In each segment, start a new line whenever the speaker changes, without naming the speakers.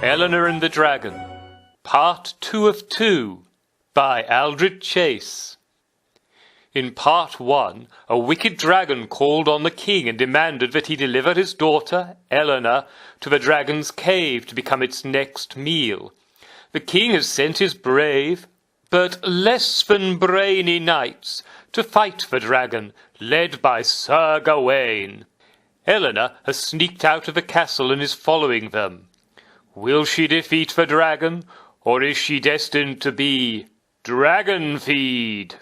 Eleanor and the Dragon, Part 2 of 2, by Aldred Chase. In Part 1, a wicked dragon called on the king and demanded that he deliver his daughter, Eleanor, to the dragon's cave to become its next meal. The king has sent his brave, but less than brainy knights to fight the dragon, led by Sir Gawain. Eleanor has sneaked out of the castle and is following them. Will she defeat the dragon, or is she destined to be dragon feed?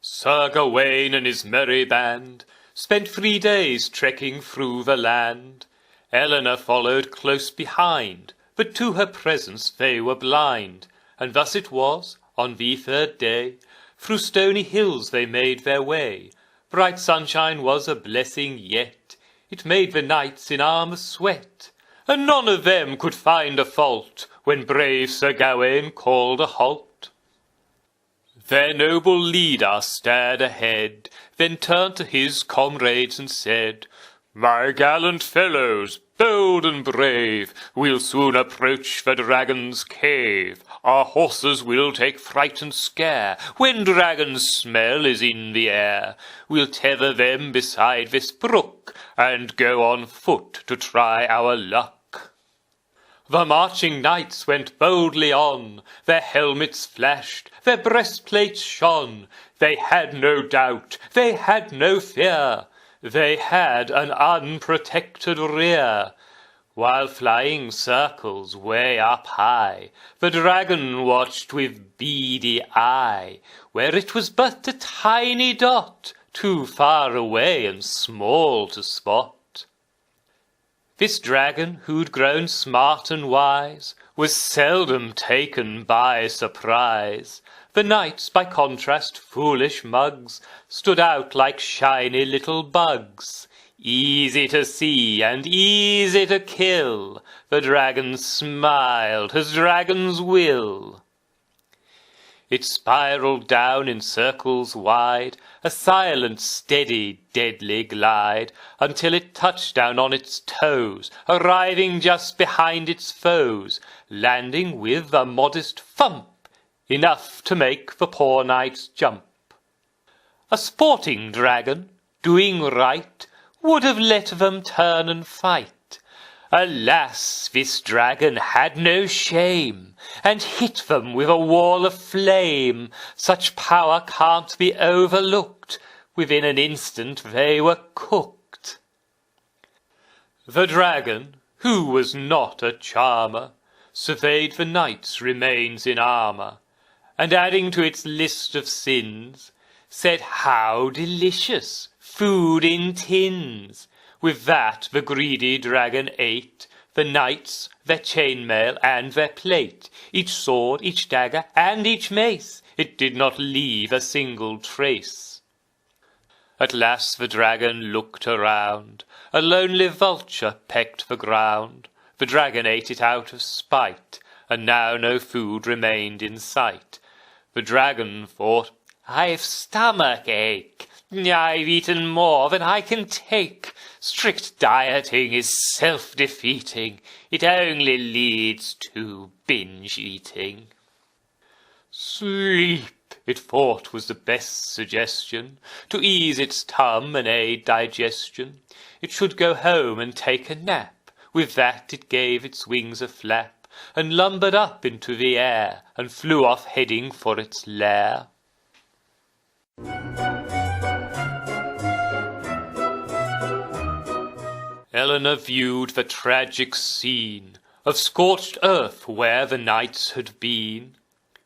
Sir Gawain and his merry band spent 3 days trekking through the land. Eleanor followed close behind, but to her presence they were blind. And thus it was, on the 3rd day, through stony hills they made their way. Bright sunshine was a blessing yet, it made the knights in armour sweat, and none of them could find a fault when brave Sir Gawain called a halt. Their noble leader stared ahead, then turned to his comrades and said, "My gallant fellows, bold and brave, we'll soon approach the dragon's cave. Our horses will take fright and scare when dragon's smell is in the air. We'll tether them beside this brook and go on foot to try our luck." The marching knights went boldly on, their helmets flashed, their breastplates shone. They had no doubt, they had no fear, they had an unprotected rear. While flying circles way up high, the dragon watched with beady eye, where it was but a tiny dot, too far away and small to spot. This dragon, who'd grown smart and wise, was seldom taken by surprise. The knights, by contrast foolish mugs, stood out like shiny little bugs. Easy to see and easy to kill, the dragon smiled, as dragons will. It spiraled down in circles wide, a silent, steady, deadly glide, until it touched down on its toes, arriving just behind its foes, landing with a modest thump, enough to make the poor knights jump. A sporting dragon, doing right, would have let them turn and fight. Alas, this dragon had no shame, and hit them with a wall of flame. Such power can't be overlooked. Within an instant they were cooked. The dragon, who was not a charmer, surveyed the knights' remains in armour, and adding to its list of sins, said, "How delicious! Food in tins." With that the greedy dragon ate the knights, their chainmail, and their plate, each sword, each dagger, and each mace. It did not leave a single trace. At last the dragon looked around. A lonely vulture pecked the ground. The dragon ate it out of spite, and now no food remained in sight. The dragon thought, "I've stomach ache. I've eaten more than I can take. Strict dieting is self-defeating. It only leads to binge eating." Sleep, it thought, was the best suggestion to ease its tum and aid digestion. It should go home and take a nap. With that it gave its wings a flap, and lumbered up into the air, and flew off heading for its lair. Eleanor viewed the tragic scene of scorched earth where the knights had been.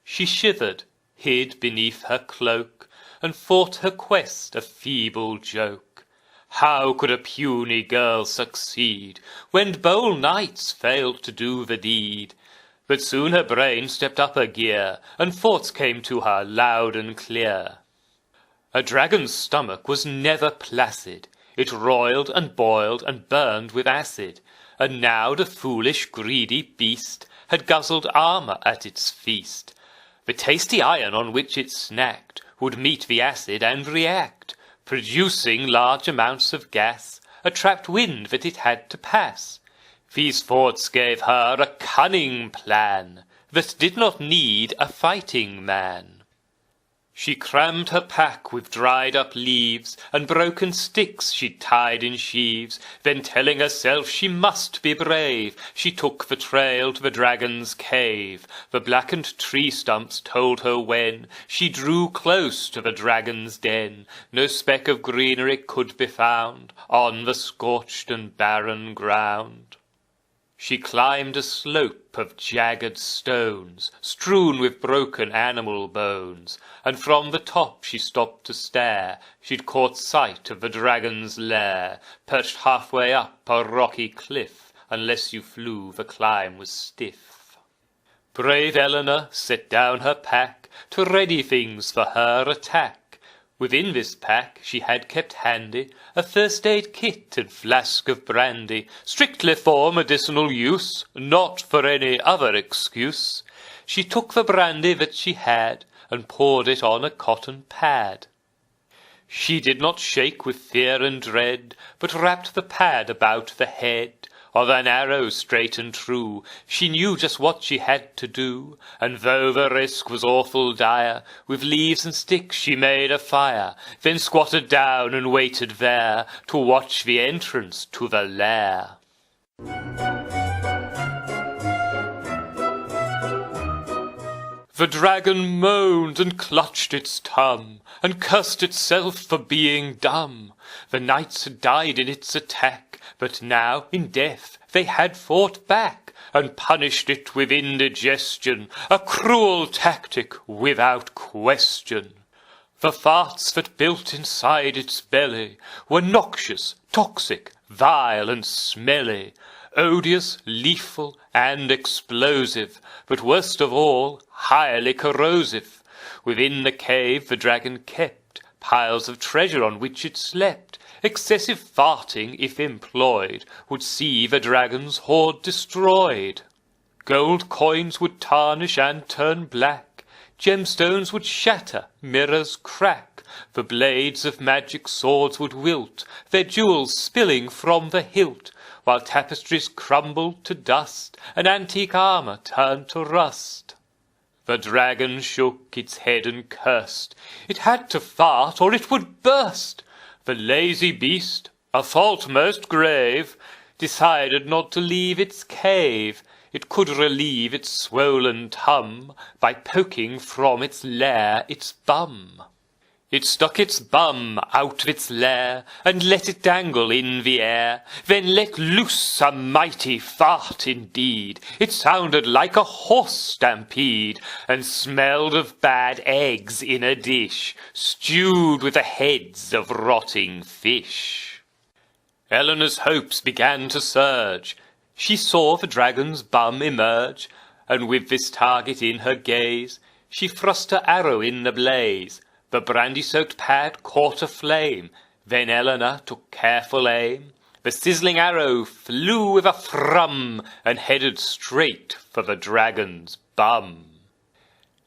She shivered, hid beneath her cloak, and thought her quest a feeble joke. How could a puny girl succeed when bold knights failed to do the deed? But soon her brain stepped up a gear, and thoughts came to her loud and clear. A dragon's stomach was never placid. It roiled and boiled and burned with acid, and now the foolish greedy beast had guzzled armour at its feast. The tasty iron on which it snacked would meet the acid and react. producing large amounts of gas, a trapped wind that it had to pass. These thoughts gave her a cunning plan that did not need a fighting man. She crammed her pack with dried-up leaves, and broken sticks she tied in sheaves. Then telling herself she must be brave, she took the trail to the dragon's cave. The blackened tree stumps told her when she drew close to the dragon's den. No speck of greenery could be found on the scorched and barren ground. She climbed a slope of jagged stones, strewn with broken animal bones, and from the top she stopped to stare. She'd caught sight of the dragon's lair, perched halfway up a rocky cliff. Unless you flew, the climb was stiff. Brave Eleanor set down her pack to ready things for her attack. Within this pack she had kept handy a first-aid kit and flask of brandy, strictly for medicinal use, not for any other excuse. She took the brandy that she had and poured it on a cotton pad. She did not shake with fear and dread, but wrapped the pad about the head of an arrow straight and true. She knew just what she had to do, and though the risk was awful dire, with leaves and sticks she made a fire, then squatted down and waited there to watch the entrance to the lair. The dragon moaned and clutched its tongue, and cursed itself for being dumb. The knights had died in its attack, but now in death they had fought back, and punished it with indigestion, a cruel tactic without question. The farts that built inside its belly were noxious, toxic, vile and smelly, odious, lethal, and explosive, but worst of all, highly corrosive. Within the cave the dragon kept piles of treasure on which it slept. Excessive farting, if employed, would see the dragon's hoard destroyed. Gold coins would tarnish and turn black, gemstones would shatter, mirrors crack, the blades of magic swords would wilt, their jewels spilling from the hilt, while tapestries crumbled to dust, and antique armor turned to rust. The dragon shook its head and cursed. It had to fart or it would burst. The lazy beast, a fault most grave, decided not to leave its cave. It could relieve its swollen tum by poking from its lair its bum. It stuck its bum out of its lair, and let it dangle in the air, then let loose a mighty fart indeed. It sounded like a horse stampede, and smelled of bad eggs in a dish, stewed with the heads of rotting fish. Eleanor's hopes began to surge. She saw the dragon's bum emerge, and with this target in her gaze, she thrust her arrow in the blaze. The brandy-soaked pad caught a flame. Then Eleanor took careful aim. The sizzling arrow flew with a thrum, and headed straight for the dragon's bum.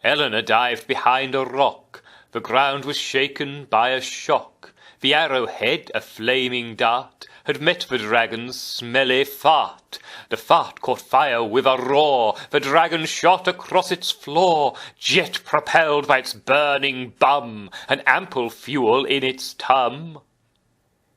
Eleanor dived behind a rock. The ground was shaken by a shock. The arrowhead, a flaming dart, had met the dragon's smelly fart. The fart caught fire with a roar. The dragon shot across its floor, jet propelled by its burning bum, and ample fuel in its tum.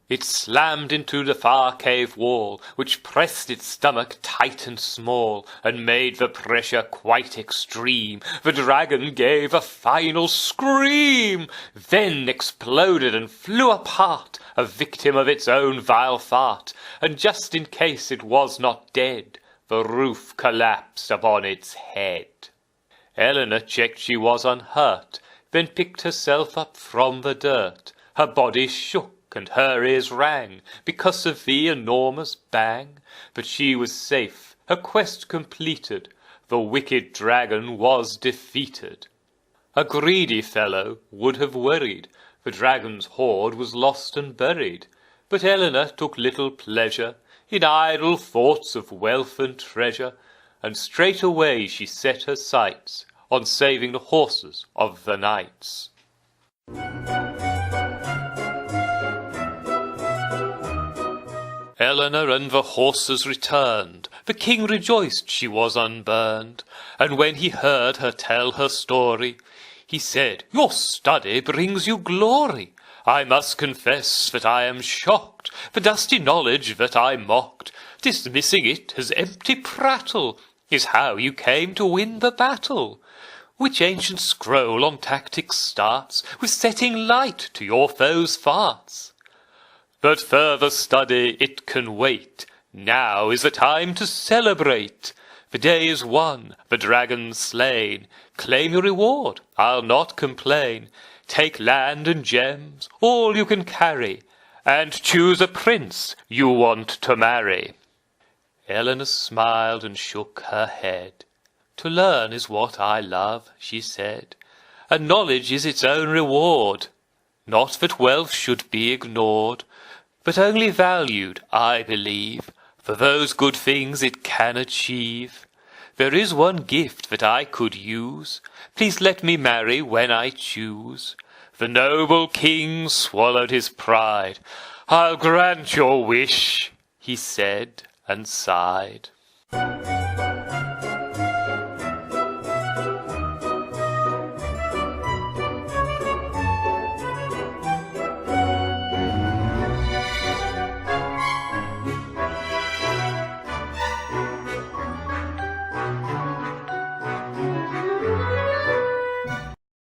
It slammed into the far cave wall, which pressed its stomach tight and small, and made the pressure quite extreme. The dragon gave a final scream, then exploded and flew apart, a victim of its own vile fart. And just in case it was not dead, the roof collapsed upon its head. Eleanor checked she was unhurt, then picked herself up from the dirt. Her body shook, and her ears rang, because of the enormous bang. But she was safe, her quest completed, the wicked dragon was defeated. A greedy fellow would have worried, the dragon's hoard was lost and buried. But Eleanor took little pleasure in idle thoughts of wealth and treasure, and straightway she set her sights on saving the horses of the knights. Eleanor and the horses returned. The king rejoiced she was unburned, and when he heard her tell her story, he said, "Your study brings you glory. I must confess that I am shocked, the dusty knowledge that I mocked, dismissing it as empty prattle, is how you came to win the battle. Which ancient scroll on tactics starts with setting light to your foes' farts? But further study it can wait. Now is the time to celebrate. The day is won, the dragon slain. Claim your reward, I'll not complain. Take land and gems, all you can carry, and choose a prince you want to marry." Eleanor smiled and shook her head. "To learn is what I love," she said, "and knowledge is its own reward. Not that wealth should be ignored, but only valued, I believe, for those good things it can achieve. There is one gift that I could use. Please let me marry when I choose." The noble king swallowed his pride. "I'll grant your wish," he said, and sighed.